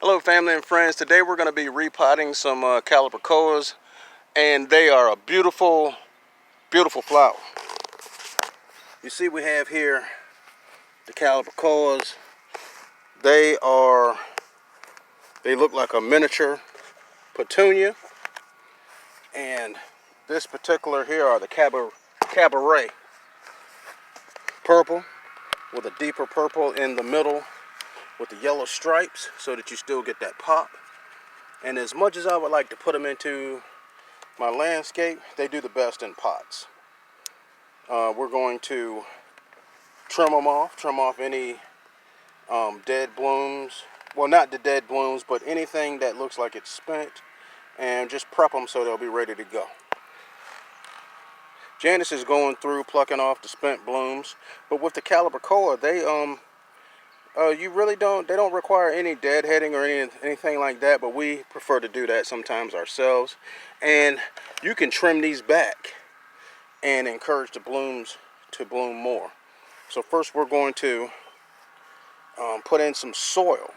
Hello family and friends. Today we're going to be repotting some Calibrachoas, and they are a beautiful, beautiful flower. You see we have here the Calibrachoas. They look like a miniature petunia, and this particular here are the Cabaret purple with a deeper purple in the middle with the yellow stripes so that you still get that pop. And as much as I would like to put them into my landscape, they do the best in pots. We're going to trim off any dead blooms. Well, not the dead blooms, but anything that looks like it's spent, and just prep them so they'll be ready to go. Janice is going through plucking off the spent blooms, but with the Calibrachoa, they they don't require any deadheading or anything like that, but we prefer to do that sometimes ourselves. And you can trim these back and encourage the blooms to bloom more. So first we're going to put in some soil.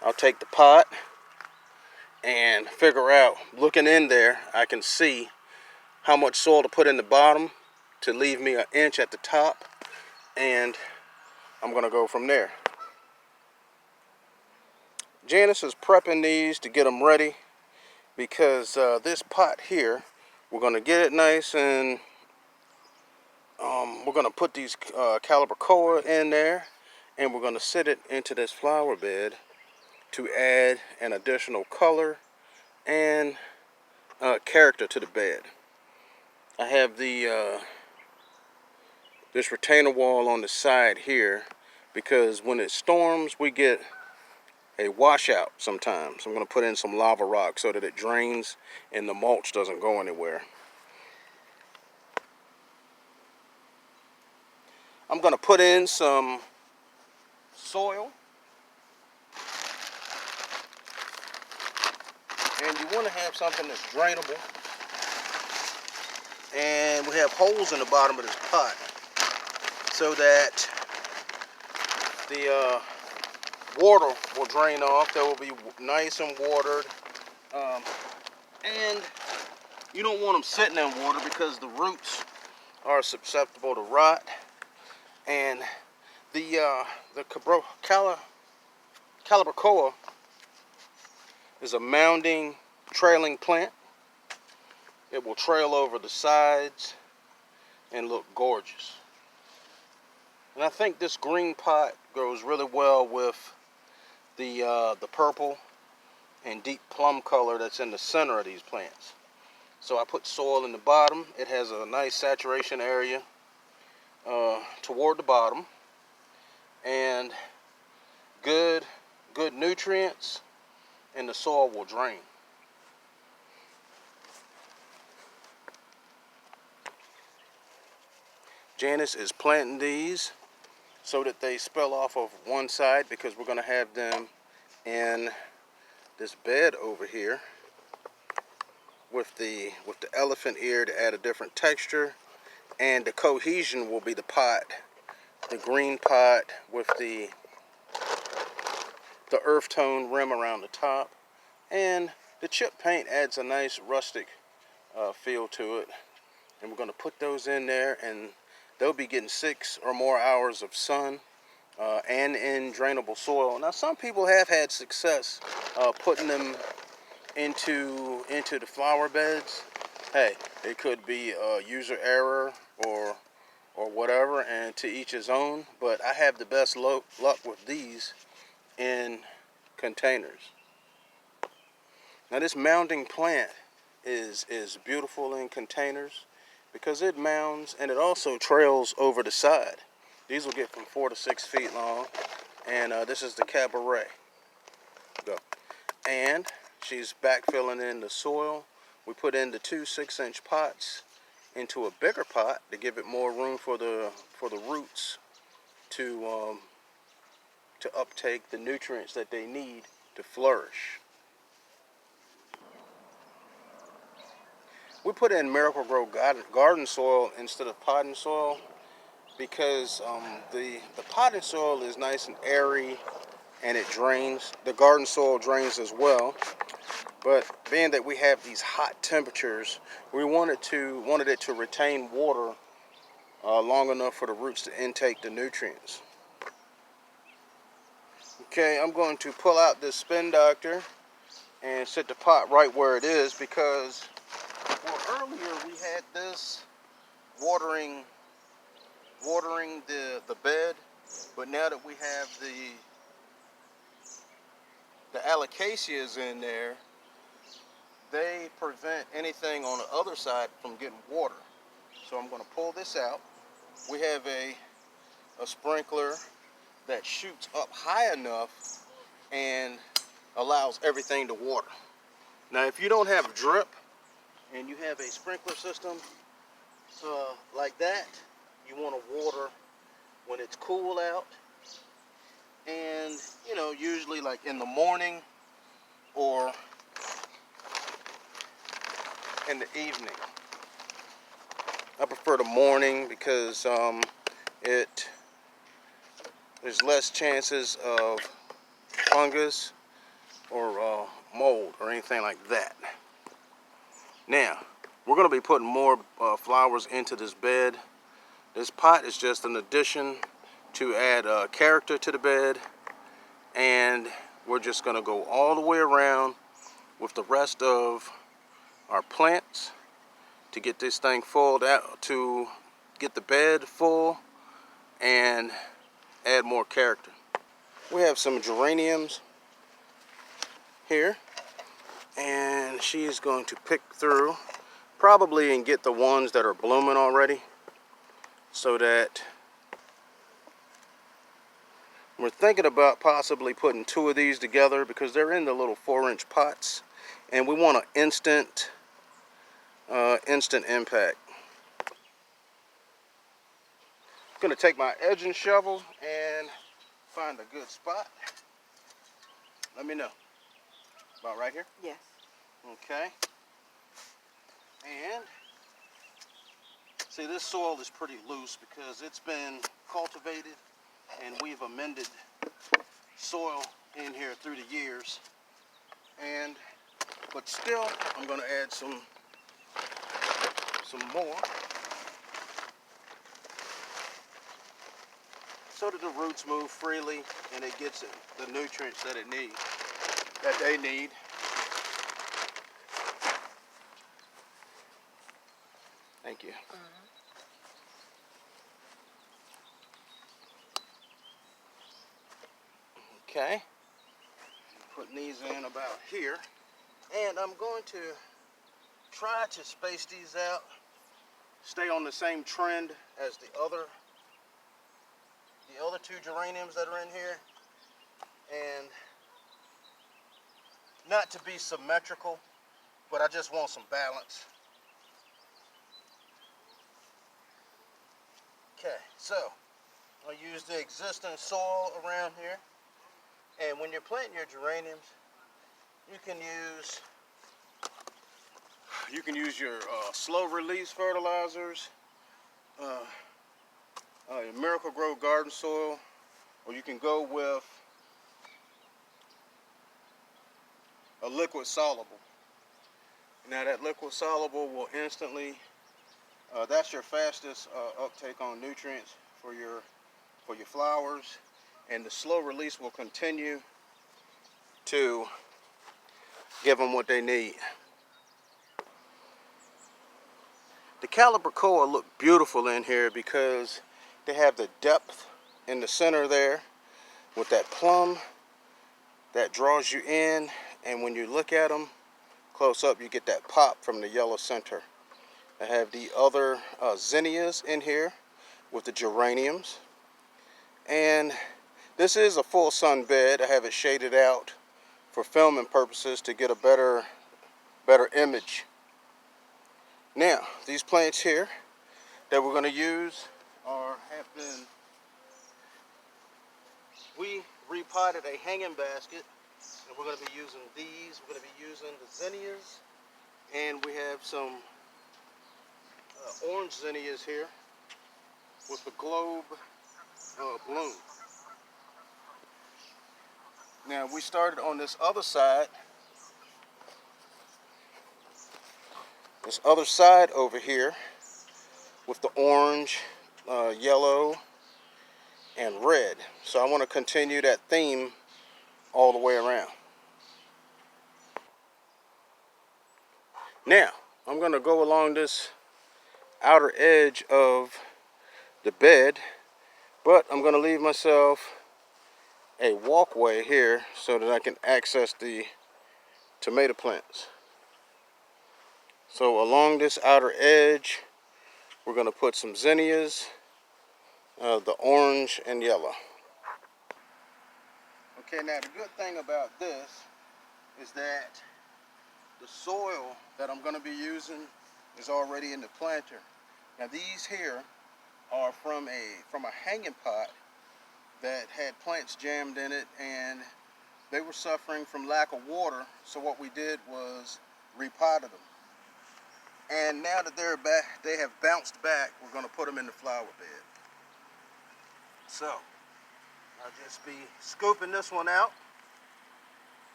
I'll take the pot and figure out, looking in there, I can see how much soil to put in the bottom to leave me an inch at the top, and I'm going to go from there. Janice is prepping these to get them ready because this pot here, we're going to get it nice, and we're going to put these Calibrachoa in there, and we're going to sit it into this flower bed to add an additional color and character to the bed. I have the this retainer wall on the side here because when it storms we get a washout sometimes. I'm going to put in some lava rock so that it drains and the mulch doesn't go anywhere. I'm going to put in some soil, and you want to have something that's drainable, and we have holes in the bottom of this pot so that the water will drain off. They will be nice and watered, and you don't want them sitting in water because the roots are susceptible to rot. And the Calibrachoa is a mounding, trailing plant. It will trail over the sides and look gorgeous. And I think this green pot goes really well with the purple and deep plum color that's in the center of these plants. So I put soil in the bottom. It has a nice saturation area toward the bottom, and good nutrients, and the soil will drain. Janice is planting these so that they spill off of one side because we're going to have them in this bed over here with the elephant ear to add a different texture, and the cohesion will be the pot, the green pot with the earth tone rim around the top, and the chip paint adds a nice rustic feel to it. And we're going to put those in there, and they'll be getting 6 or more hours of sun and in drainable soil. Now some people have had success putting them into the flower beds. Hey, it could be user error or whatever, and to each his own, but I have the best luck with these in containers. Now this mounding plant is beautiful in containers because it mounds and it also trails over the side. These will get from 4 to 6 feet long, and this is the Cabaret. Go. And she's backfilling in the soil. We put in the 2 6-inch pots into a bigger pot to give it more room for the roots to uptake the nutrients that they need to flourish. We put in Miracle-Gro garden soil instead of potting soil because the potting soil is nice and airy and it drains. The garden soil drains as well. But being that we have these hot temperatures, we wanted it to retain water long enough for the roots to intake the nutrients. Okay, I'm going to pull out this spin doctor and set the pot right where it is, because earlier we had this watering the bed, but now that we have the alocasias in there, they prevent anything on the other side from getting water. So I'm going to pull this out. We have a sprinkler that shoots up high enough and allows everything to water. Now, if you don't have drip and you have a sprinkler system like that, you want to water when it's cool out, and usually like in the morning or in the evening. I prefer the morning because there's less chances of fungus or mold or anything like that. Now, we're going to be putting more flowers into this bed. This pot is just an addition to add character to the bed, and we're just going to go all the way around with the rest of our plants to get this thing full out, to get the bed full and add more character. We have some geraniums here, and she's going to pick through probably and get the ones that are blooming already, so that we're thinking about possibly putting 2 of these together, because they're in the little 4-inch pots, and we want an instant impact. I'm going to take my edging shovel and find a good spot. Let me know. About right here? Yes. Okay. And see, this soil is pretty loose because it's been cultivated and we've amended soil in here through the years. But still, I'm going to add some more so that the roots move freely and it gets the nutrients that they need. Thank you. Okay, putting these in about here, and I'm going to try to space these out, stay on the same trend as the other 2 geraniums that are in here, and not to be symmetrical, but I just want some balance. Okay, so I'll use the existing soil around here. And when you're planting your geraniums, you can use your slow release fertilizers, your Miracle Grow garden soil, or you can go with a liquid soluble. Now that liquid soluble will instantly, that's your fastest uptake on nutrients for your flowers, and the slow release will continue to give them what they need. The Calibrachoa look beautiful in here because they have the depth in the center there with that plum that draws you in, and when you look at them close up, you get that pop from the yellow center. I have the other zinnias in here with the geraniums, and this is a full sun bed. I have it shaded out for filming purposes to get a better image. Now, these plants here that we're going to use we repotted a hanging basket, and we're going to be using these. We're going to be using the zinnias, and we have some orange zinnias here with the globe bloom. Now we started on this other side. This other side over here with the orange, yellow, and red. So I want to continue that theme all the way around. Now, I'm going to go along this outer edge of the bed, but I'm going to leave myself a walkway here so that I can access the tomato plants. So along this outer edge, we're going to put some zinnias, the orange and yellow. Okay, now the good thing about this is that the soil that I'm going to be using is already in the planter. Now these here are from a hanging pot that had plants jammed in it, and they were suffering from lack of water. So what we did was repotted them. And now that they're back, they have bounced back, we're going to put them in the flower bed. So I'll just be scooping this one out.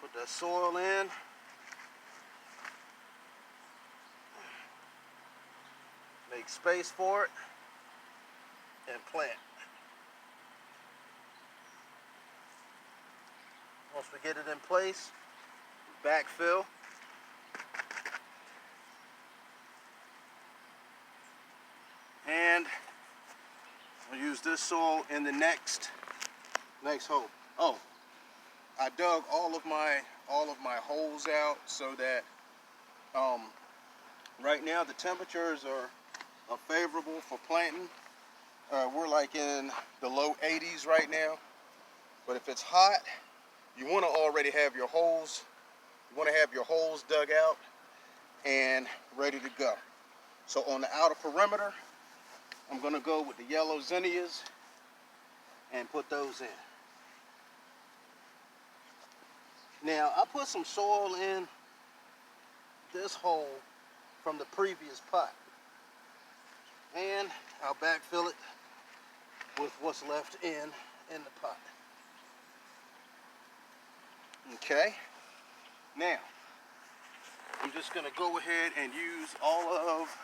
Put the soil in. Make space for it. And plant. Once we get it in place, backfill. And I'll use this soil in the next hole. Oh, I dug all of my holes out so that right now the temperatures are favorable for planting. We're like in the low 80s right now, but if it's hot, you want to already have your holes. You want to have your holes dug out and ready to go. So on the outer perimeter, I'm going to go with the yellow zinnias and put those in. Now I put some soil in this hole from the previous pot, and I'll backfill it with what's left in the pot. Okay, now I'm just going to go ahead and use all of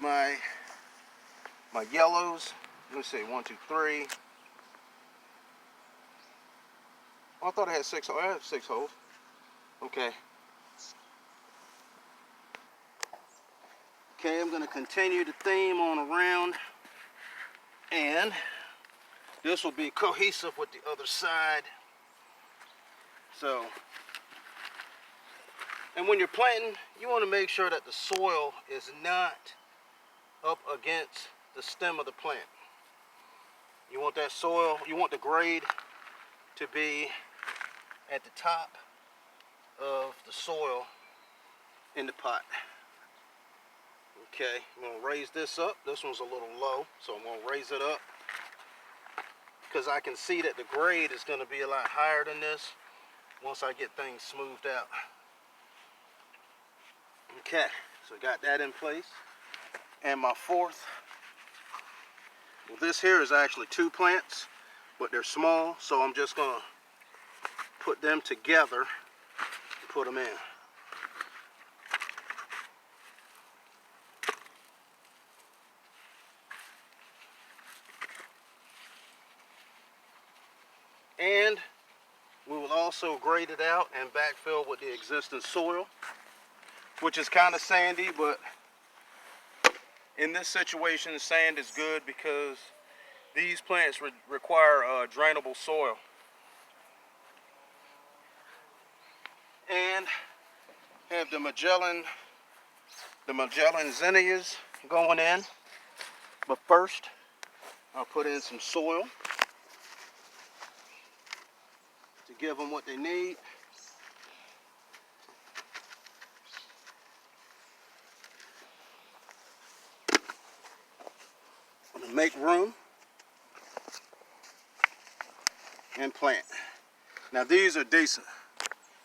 my yellows. Let's see, 1, 2, 3. Oh, I thought I had 6. I have 6 holes. Okay. Okay, I'm going to continue the theme on around, and this will be cohesive with the other side. So, and when you're planting, you want to make sure that the soil is not up against the stem of the plant. You want that soil, you want the grade to be at the top of the soil in the pot. Okay, I'm going to raise this up. This one's a little low, so I'm going to raise it up because I can see that the grade is going to be a lot higher than this once I get things smoothed out. Okay, so got that in place. And my fourth, well, this here is actually 2 plants, but they're small, so I'm just going to put them together and put them in. And we will also grade it out and backfill with the existing soil, which is kind of sandy, but in this situation, sand is good because these plants require drainable soil. And have the Magellan zinnias going in. But first, I'll put in some soil to give them what they need. I'm gonna make room and plant. Now these are decent.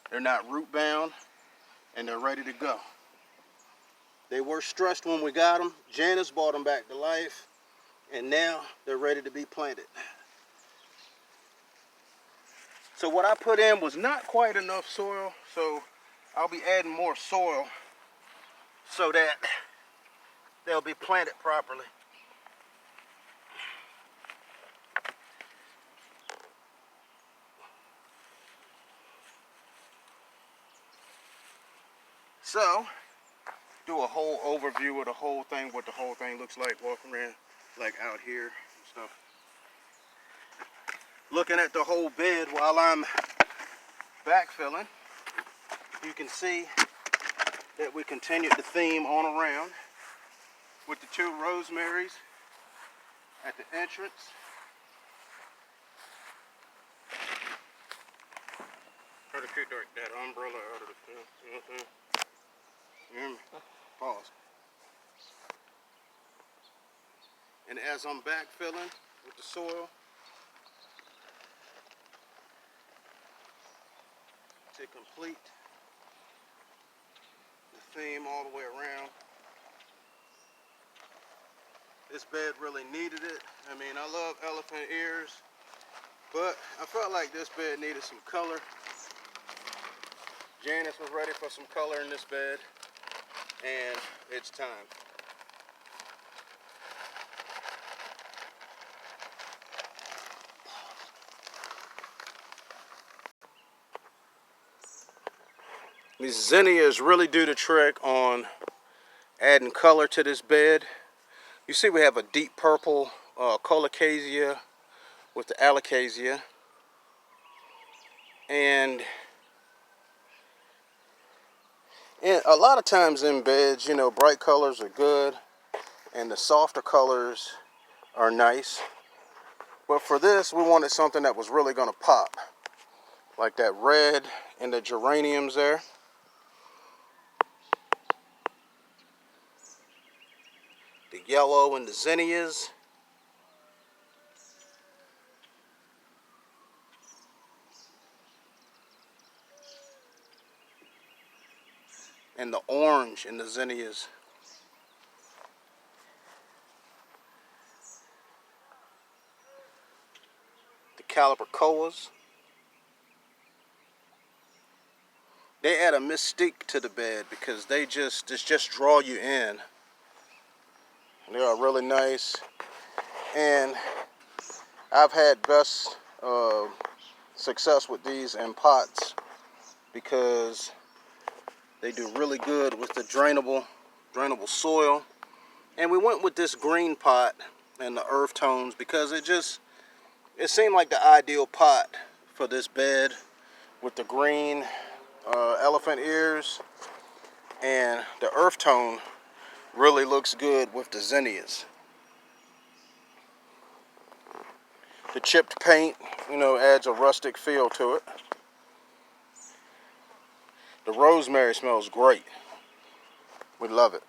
They're not root bound and they're ready to go. They were stressed when we got them. Janice brought them back to life, and now they're ready to be planted. So what I put in was not quite enough soil, so I'll be adding more soil so that they'll be planted properly. So, do a whole overview of the whole thing, what the whole thing looks like walking around, like out here and stuff. Looking at the whole bed while I'm backfilling, you can see that we continued the theme on around with the 2 rosemaries at the entrance. Try to keep that umbrella out of the film. You know what I'm saying? You hear me? Pause. And as I'm backfilling with the soil, to complete the theme all the way around. This bed really needed it. I mean, I love elephant ears, but I felt like this bed needed some color. Janice was ready for some color in this bed, and it's time. These zinnias really do the trick on adding color to this bed. You see we have a deep purple colocasia with the alocasia. And a lot of times in beds, you know, bright colors are good and the softer colors are nice. But for this, we wanted something that was really going to pop. Like that red and the geraniums there. The yellow and the zinnias. And the orange and the zinnias. The Calibrachoas. They add a mystique to the bed because they just draw you in. They are really nice. And I've had best success with these in pots because they do really good with the drainable soil. And we went with this green pot and the earth tones because it seemed like the ideal pot for this bed with the green elephant ears, and the earth tone really looks good with the zinnias. The chipped paint, you know, adds a rustic feel to it. The rosemary smells great. We love it.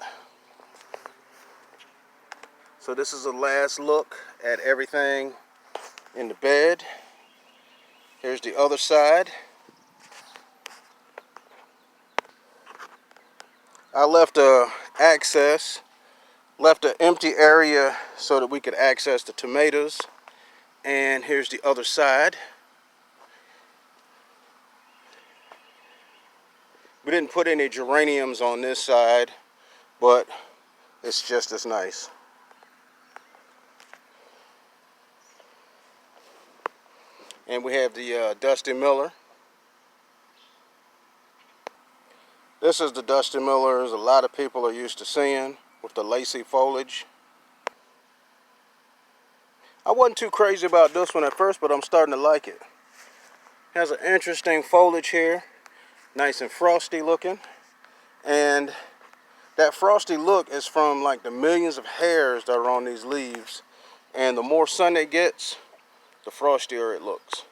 So this is a last look at everything in the bed. Here's the other side. I left an empty area so that we could access the tomatoes. And here's the other side. We didn't put any geraniums on this side, but it's just as nice. And we have the Dusty Miller. This is the Dusty Millers a lot of people are used to seeing with the lacy foliage. I wasn't too crazy about this one at first, but I'm starting to like it. Has an interesting foliage here, nice and frosty looking. And that frosty look is from like the millions of hairs that are on these leaves. And the more sun it gets, the frostier it looks.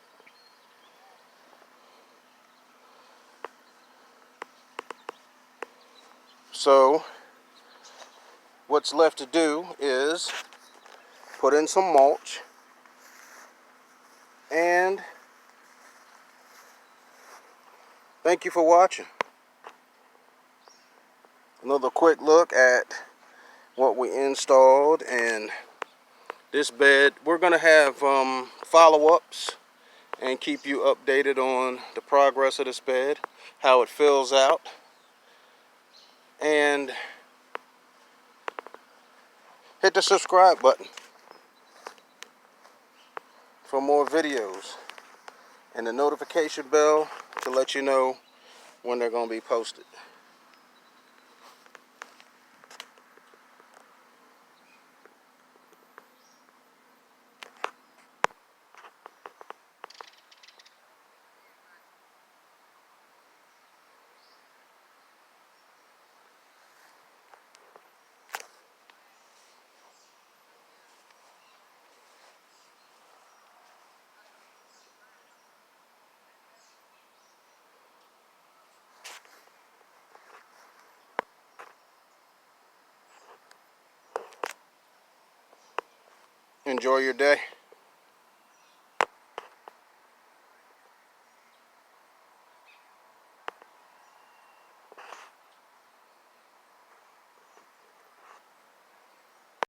So what's left to do is put in some mulch and thank you for watching. Another quick look at what we installed and this bed. We're gonna have follow-ups and keep you updated on the progress of this bed, how it fills out, and hit the subscribe button for more videos and the notification bell to let you know when they're going to be posted. Enjoy your day.